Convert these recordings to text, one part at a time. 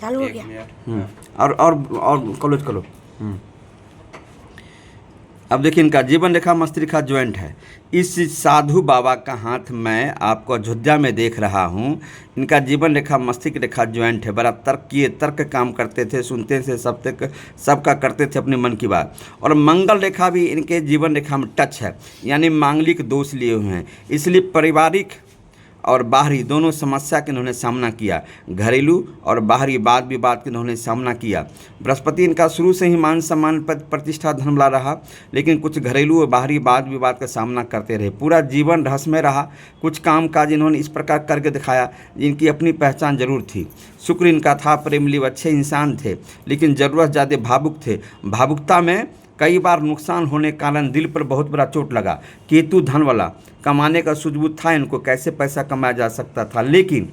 चालू हो एक गया। मिनट। और क्लोज करो। अब देखिए, इनका जीवन रेखा मस्तिष्क ज्वाइंट है। इस साधु बाबा का हाथ मैं आपको अयोध्या में देख रहा हूँ। इनका जीवन रेखा मस्तिष्क रेखा ज्वाइंट है। बड़ा तर्क काम करते थे, सुनते थे, सबका करते थे अपने मन की बात। और मंगल रेखा भी इनके जीवन रेखा में टच है, यानी मांगलिक दोष लिए हुए हैं। इसलिए पारिवारिक और बाहरी दोनों समस्या के इन्होंने सामना किया। घरेलू और बाहरी वाद विवाद के इन्होंने सामना किया। बृहस्पति इनका शुरू से ही मान सम्मान पद प्रतिष्ठा धन ला रहा, लेकिन कुछ घरेलू और बाहरी वाद विवाद का सामना करते रहे। पूरा जीवन रहस्यमय रहा। कुछ काम काज इन्होंने इस प्रकार करके दिखाया जिनकी अपनी पहचान जरूर थी। शुक्र इनका था प्रेमलिव, अच्छे इंसान थे, लेकिन ज़रूरत ज़्यादा भावुक थे। भावुकता में कई बार नुकसान होने के कारण दिल पर बहुत बड़ा चोट लगा। केतु धन वाला, कमाने का सूझबूझ था इनको, कैसे पैसा कमाया जा सकता था, लेकिन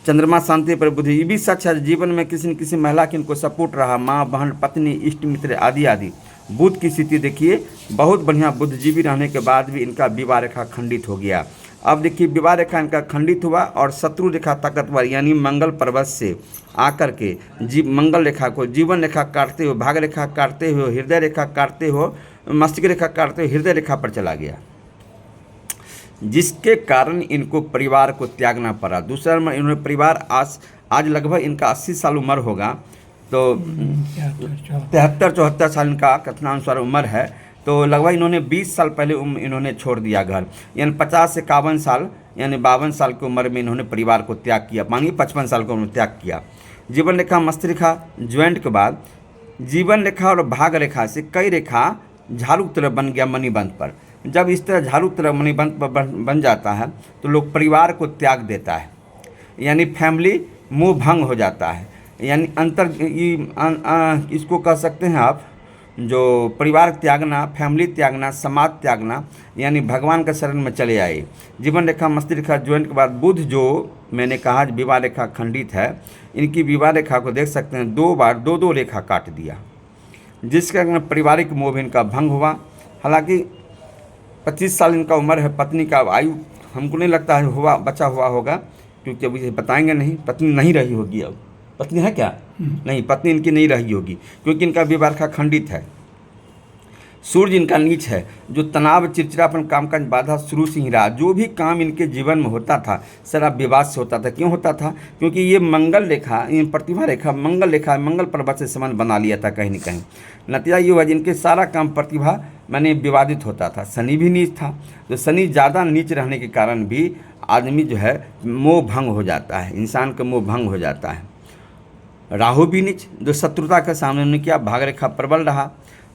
चंद्रमा शांति पर बुद्धि। ये भी सच है, जीवन में किसी न किसी महिला की इनको सपोर्ट रहा, माँ बहन पत्नी इष्ट मित्र आदि आदि। बुध की स्थिति देखिए, बहुत बढ़िया बुद्धिजीवी रहने के बाद भी इनका विवाह रेखा खंडित हो गया। अब देखिए, विवाह रेखा इनका खंडित हुआ और शत्रु रेखा ताकतवर यानी मंगल पर्वत से आकर के मंगल रेखा को जीवन रेखा काटते हुए, भाग रेखा काटते हुए, हृदय रेखा काटते हुए, मस्तिष्क रेखा काटते हुए हृदय रेखा पर चला गया, जिसके कारण इनको परिवार को त्यागना पड़ा। दूसरा नंबर, इन्होंने परिवार आज लगभग इनका 80 साल उम्र होगा, तो 73-74 साल इनका कथनानुसार उम्र है। तो लगभग इन्होंने 20 साल पहले इन्होंने छोड़ दिया घर, यानी 50 से 51 साल यानी 52 साल की उम्र में इन्होंने परिवार को त्याग किया। मानिए 55 साल को उन्होंने त्याग किया। जीवन रेखा मस्तिष्क रेखा ज्वाइंट के बाद जीवन रेखा और भाग रेखा से कई रेखा झाड़ू की तरह बन गया मणिबंध पर। जब इस तरह झाड़ू की तरह मणिबंध पर बन जाता है तो लोग परिवार को त्याग देता है, यानी फैमिली मोह भंग हो जाता है, यानी इसको कह सकते हैं आप, जो परिवार त्यागना, फैमिली त्यागना, समाज त्यागना, यानी भगवान के शरण में चले आए। जीवन रेखा मस्तिष्क रेखा ज्वाइंट के बाद बुध, जो मैंने कहा विवाह रेखा खंडित है, इनकी विवाह रेखा को देख सकते हैं 2 बार 2 रेखा काट दिया, जिसके कारण पारिवारिक मोह इनका भंग हुआ। हालांकि 25 साल इनका उम्र है। पत्नी का आयु हमको नहीं लगता है बचा हुआ होगा, क्योंकि अभी बताएंगे नहीं। पत्नी नहीं रही होगी, अब पत्नी है क्या? नहीं, पत्नी इनकी नहीं रही होगी, क्योंकि इनका विवाह रेखा खंडित है। सूर्य इनका नीच है, जो तनाव, चिड़चिड़ापन, काम काज बाधा शुरू से ही रहा। जो भी काम इनके जीवन में होता था सारा विवाद से होता था। क्यों होता था? क्योंकि ये मंगल रेखा, प्रतिभा रेखा मंगल रेखा, मंगल पर्वत से संबंध बना लिया था कहीं न कहीं। नतीजा ये हुआ जिनके सारा काम प्रतिभा माने विवादित होता था। शनि भी नीच था, तो शनि ज़्यादा नीच रहने के कारण भी आदमी जो है मोह भंग हो जाता है, इंसान का मोह भंग हो जाता है। राहु भी नीच, जो शत्रुता का सामना उन्होंने किया, भाग रेखा प्रबल रहा।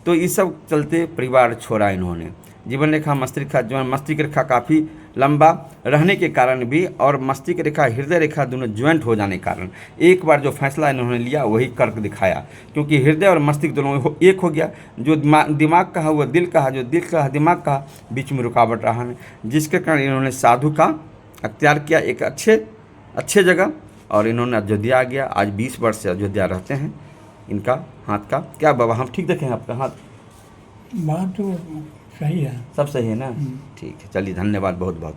तो इस सब चलते परिवार छोड़ा इन्होंने। जीवन रेखा मस्तिष्क रेखा, जो मस्तिष्क रेखा काफ़ी लंबा रहने के कारण भी और मस्तिष्क रेखा हृदय रेखा दोनों ज्वाइंट हो जाने के कारण एक बार जो फैसला इन्होंने लिया वही करके दिखाया, क्योंकि हृदय और मस्तिष्क दोनों एक हो गया। जो दिमाग का है वो दिल का है, जो दिल का है दिमाग का, बीच में रुकावट रहा है, जिसके कारण इन्होंने साधु का अख्तियार किया एक अच्छे जगह, और इन्होंने अयोध्या आ गया। आज 20 वर्ष से अयोध्या रहते हैं। इनका हाथ का क्या बाबा, हम ठीक देखें आपका हाथ? बात तो सही है, सब सही है ना? ठीक है, चलिए धन्यवाद बहुत बहुत।